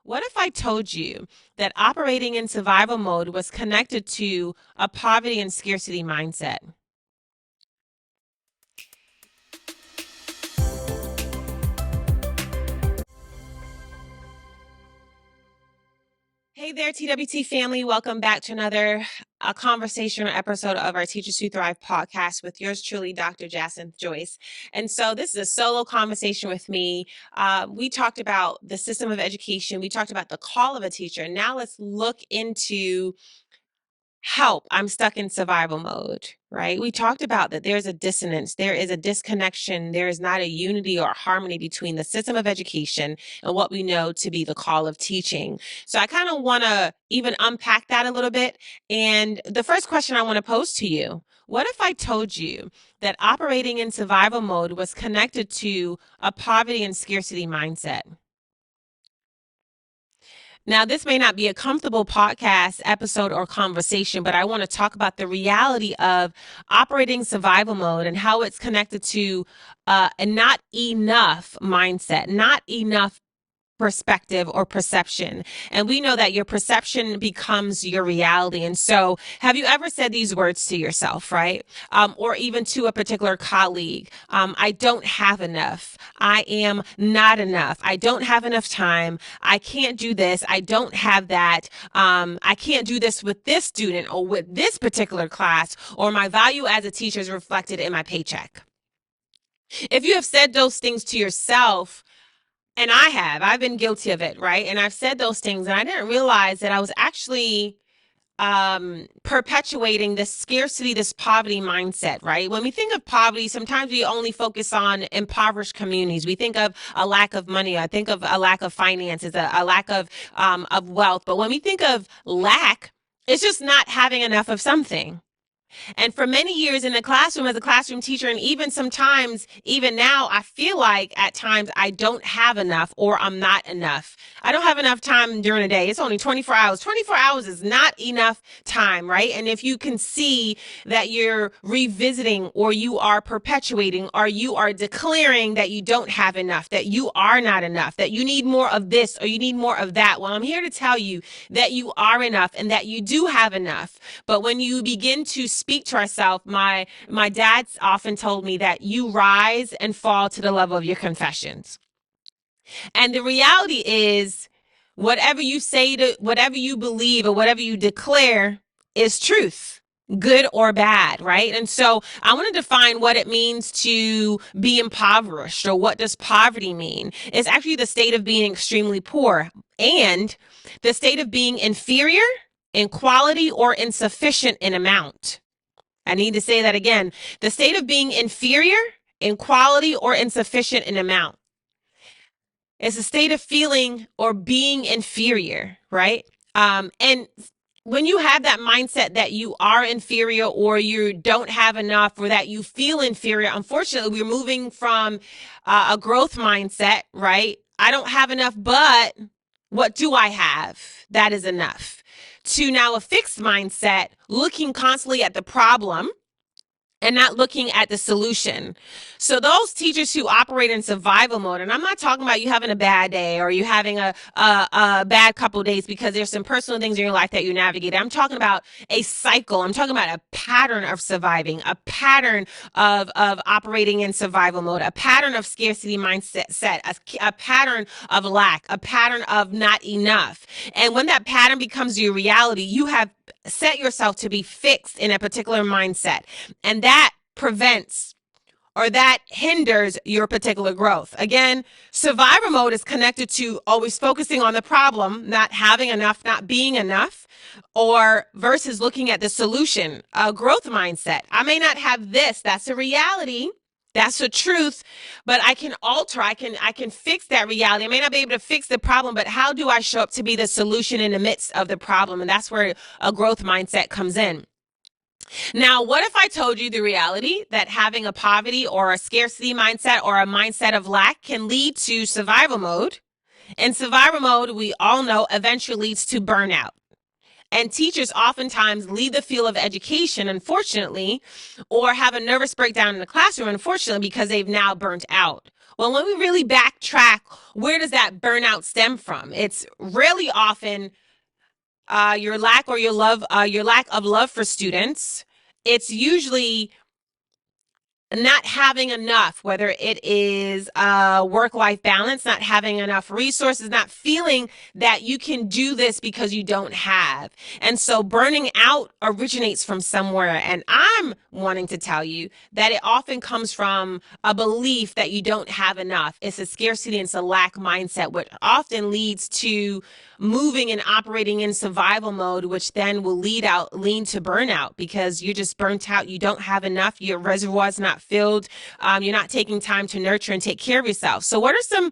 What if I told you that operating in survival mode was connected to a poverty and scarcity mindset? Hey there, TWT family. Welcome back to another conversation or episode of our Teachers Who Thrive podcast with yours truly, Dr. Jacinthe Joyce. And so this is a solo conversation with me. We talked about the system of education. We talked about the call of a teacher. Now let's look into help. I'm stuck in survival mode, right? We talked about that there's a dissonance, there is a disconnection, there is not a unity or harmony between the system of education and what we know to be the call of teaching. So I kind of want to even unpack that a little bit. And the first question I want to pose to you: what if I told you that operating in survival mode was connected to a poverty and scarcity mindset? Now, this may not be a comfortable podcast episode or conversation, but I want to talk about the reality of operating survival mode and how it's connected to a not enough mindset, not enough perspective or perception. And we know that your perception becomes your reality. And so have you ever said these words to yourself, right? Or even to a particular colleague? I don't have enough. I am not enough. I don't have enough time. I can't do this. I don't have that. I can't do this with this student or with this particular class, or my value as a teacher is reflected in my paycheck. If you have said those things to yourself, and I've been guilty of it, right? And I've said those things, and I didn't realize that I was actually perpetuating this scarcity, this poverty mindset, right? When we think of poverty, sometimes we only focus on impoverished communities. We think of a lack of money. I think of a lack of finances, a lack of wealth. But when we think of lack, it's just not having enough of something. And for many years in the classroom as a classroom teacher, and even sometimes, even now, I feel like at times I don't have enough or I'm not enough. I don't have enough time during the day. It's only 24 hours. 24 hours is not enough time, right? And if you can see that you're revisiting or you are perpetuating or you are declaring that you don't have enough, that you are not enough, that you need more of this or you need more of that, well, I'm here to tell you that you are enough and that you do have enough. But when you begin to speak to ourselves, my dad's often told me that you rise and fall to the level of your confessions. And the reality is, whatever you say to whatever you believe or whatever you declare is truth, good or bad, right? And so I want to define what it means to be impoverished, or what does poverty mean? It's actually the state of being extremely poor and the state of being inferior in quality or insufficient in amount. I need to say that again. The state of being inferior in quality or insufficient in amount. It's a state of feeling or being inferior, right? And when you have that mindset that you are inferior or you don't have enough or that you feel inferior, unfortunately, we're moving from a growth mindset, right? I don't have enough, but what do I have? That is enough. To now a fixed mindset, looking constantly at the problem and not looking at the solution. So those teachers who operate in survival mode, and I'm not talking about you having a bad day or you having a bad couple of days because there's some personal things in your life that you navigate. I'm talking about a cycle. I'm talking about a pattern of surviving, a pattern of operating in survival mode, a pattern of scarcity mindset, a pattern of lack, a pattern of not enough. And when that pattern becomes your reality, you have set yourself to be fixed in a particular mindset. And that prevents or that hinders your particular growth. Again, survivor mode is connected to always focusing on the problem, not having enough, not being enough, or versus looking at the solution, a growth mindset. I may not have this, that's a reality. That's the truth, but I can alter, I can fix that reality. I may not be able to fix the problem, but how do I show up to be the solution in the midst of the problem? And that's where a growth mindset comes in. Now, what if I told you the reality that having a poverty or a scarcity mindset or a mindset of lack can lead to survival mode? And survival mode, we all know, eventually leads to burnout. And teachers oftentimes leave the field of education, unfortunately, or have a nervous breakdown in the classroom, unfortunately, because they've now burnt out. Well, when we really backtrack, where does that burnout stem from? It's really often your lack of love for students. It's usually not having enough, whether it is work-life balance, not having enough resources, not feeling that you can do this because you don't have. And so burning out originates from somewhere. And I'm wanting to tell you that it often comes from a belief that you don't have enough. It's a scarcity and it's a lack mindset, which often leads to moving and operating in survival mode, which then will lead to burnout because you're just burnt out. You don't have enough. Your reservoir's not filled. You're not taking time to nurture and take care of yourself. So what are some,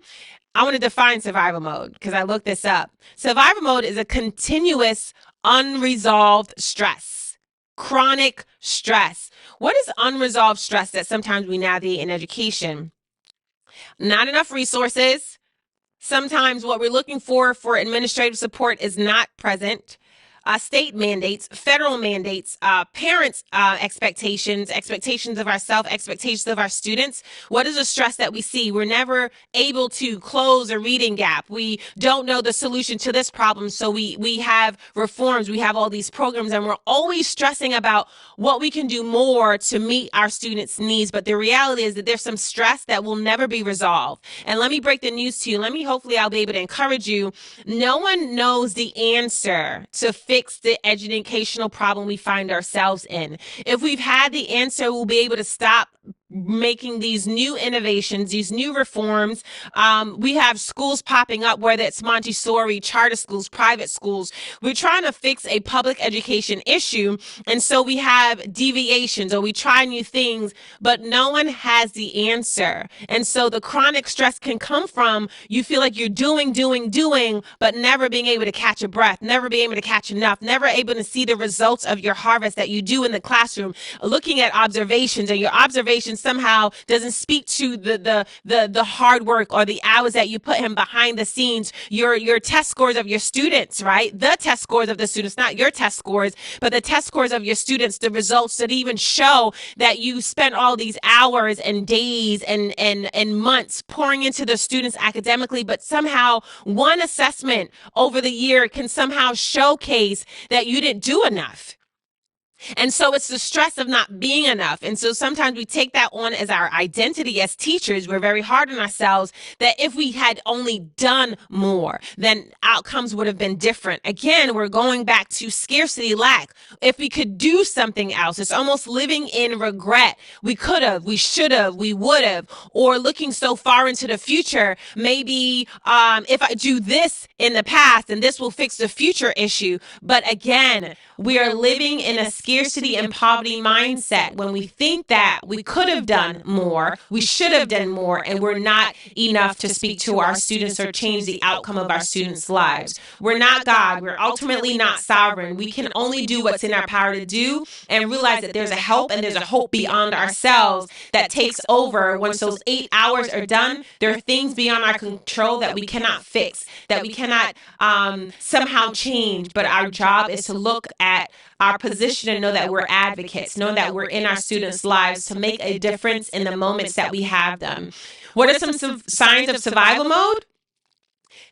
I want to define survival mode because I looked this up. Survival mode is a continuous unresolved stress, chronic stress. What is unresolved stress that sometimes we navigate in education? Not enough resources. Sometimes what we're looking for administrative support is not present. State mandates, federal mandates, parents' expectations of ourselves, expectations of our students. What is the stress that we see? We're never able to close a reading gap. We don't know the solution to this problem. So we have reforms, we have all these programs, and we're always stressing about what we can do more to meet our students' needs. But the reality is that there's some stress that will never be resolved. And let me break the news to you. Hopefully I'll be able to encourage you. No one knows the answer to fix the educational problem we find ourselves in. If we've had the answer, we'll be able to stop making these new innovations, these new reforms. We have schools popping up, whether it's Montessori, charter schools, private schools. We're trying to fix a public education issue. And so we have deviations or we try new things, but no one has the answer. And so the chronic stress can come from you feel like you're doing, but never being able to catch a breath, never being able to catch enough, never able to see the results of your harvest that you do in the classroom, looking at observations, and your observations somehow doesn't speak to the hard work or the hours that you put in behind the scenes, your test scores of your students, right? The test scores of the students, not your test scores, but the test scores of your students, the results that even show that you spent all these hours and days and months pouring into the students academically, but somehow one assessment over the year can somehow showcase that you didn't do enough. And so it's the stress of not being enough. And so sometimes we take that on as our identity as teachers. We're very hard on ourselves that if we had only done more, then outcomes would have been different. Again, we're going back to scarcity, lack. If we could do something else, it's almost living in regret. We could have, we should have, we would have, or looking so far into the future, maybe if I do this in the past, then this will fix the future issue. But again, we are living in a scarcity and poverty mindset when we think that we could have done more, we should have done more, and we're not enough to speak to our students or change the outcome of our students' lives. We're not God. We're ultimately not sovereign. We can only do what's in our power to do and realize that there's a help and there's a hope beyond ourselves that takes over. Once those 8 hours are done, there are things beyond our control that we cannot fix, that we cannot somehow change. But our job is to look at our position and know that we're advocates, know that we're in our students' lives to make a difference in the moments that we have them. What are some signs of survival mode?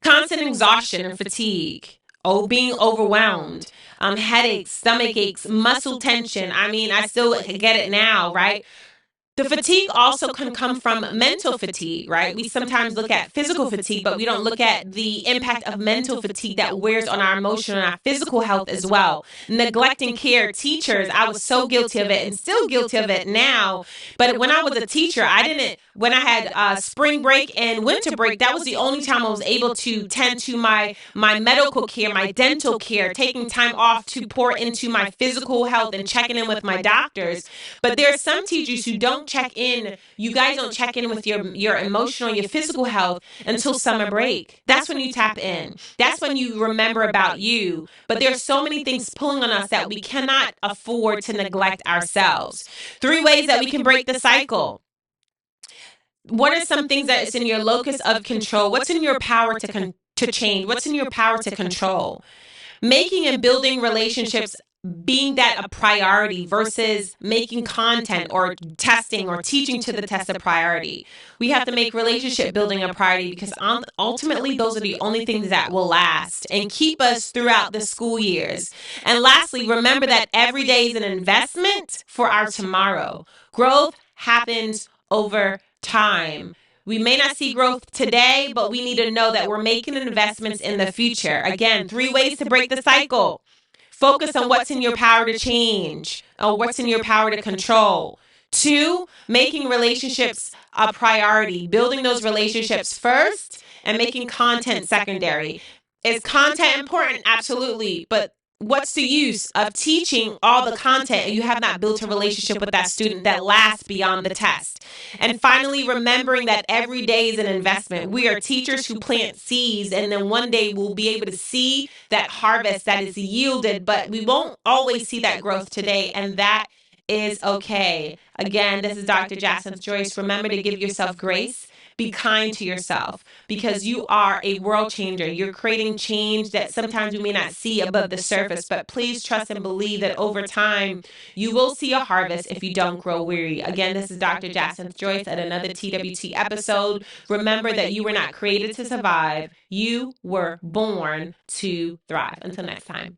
Constant exhaustion and fatigue, being overwhelmed, headaches, stomach aches, muscle tension. I mean, I still get it now, right? The fatigue also can come from mental fatigue, right? We sometimes look at physical fatigue, but we don't look at the impact of mental fatigue that wears on our emotional and our physical health as well. Neglecting care, teachers, I was so guilty of it and still guilty of it now. But when I was a teacher, when I had spring break and winter break, that was the only time I was able to tend to my medical care, my dental care, taking time off to pour into my physical health and checking in with my doctors. But there are some teachers who don't check in. You guys don't check in with your emotional, your physical health until summer break. That's when you tap in. That's when you remember about you. But there are so many things pulling on us that we cannot afford to neglect ourselves. 3 ways that we can break the cycle. What are some things that is in your locus of control? What's in your power to change? What's in your power to control? Making and building relationships, being that a priority versus making content or testing or teaching to the test a priority. We have to make relationship building a priority because ultimately those are the only things that will last and keep us throughout the school years. And lastly, remember that every day is an investment for our tomorrow. Growth happens over time. We may not see growth today, but we need to know that we're making investments in the future. Again, 3 ways to break the cycle. Focus on what's in your power to change or what's in your power to control. 2, making relationships a priority, building those relationships first and making content secondary. Is content important? Absolutely. But what's the use of teaching all the content and you have not built a relationship with that student that lasts beyond the test? And finally, remembering that every day is an investment. We are teachers who plant seeds, and then one day we'll be able to see that harvest that is yielded, but we won't always see that growth today, and that is okay. Again, this is Dr. Jaclyn Joyce. Remember to give yourself grace. Be kind to yourself because you are a world changer. You're creating change that sometimes we may not see above the surface, but please trust and believe that over time you will see a harvest if you don't grow weary. Again, this is Dr. Jaclyn Joyce at another TWT episode. Remember that you were not created to survive. You were born to thrive. Until next time.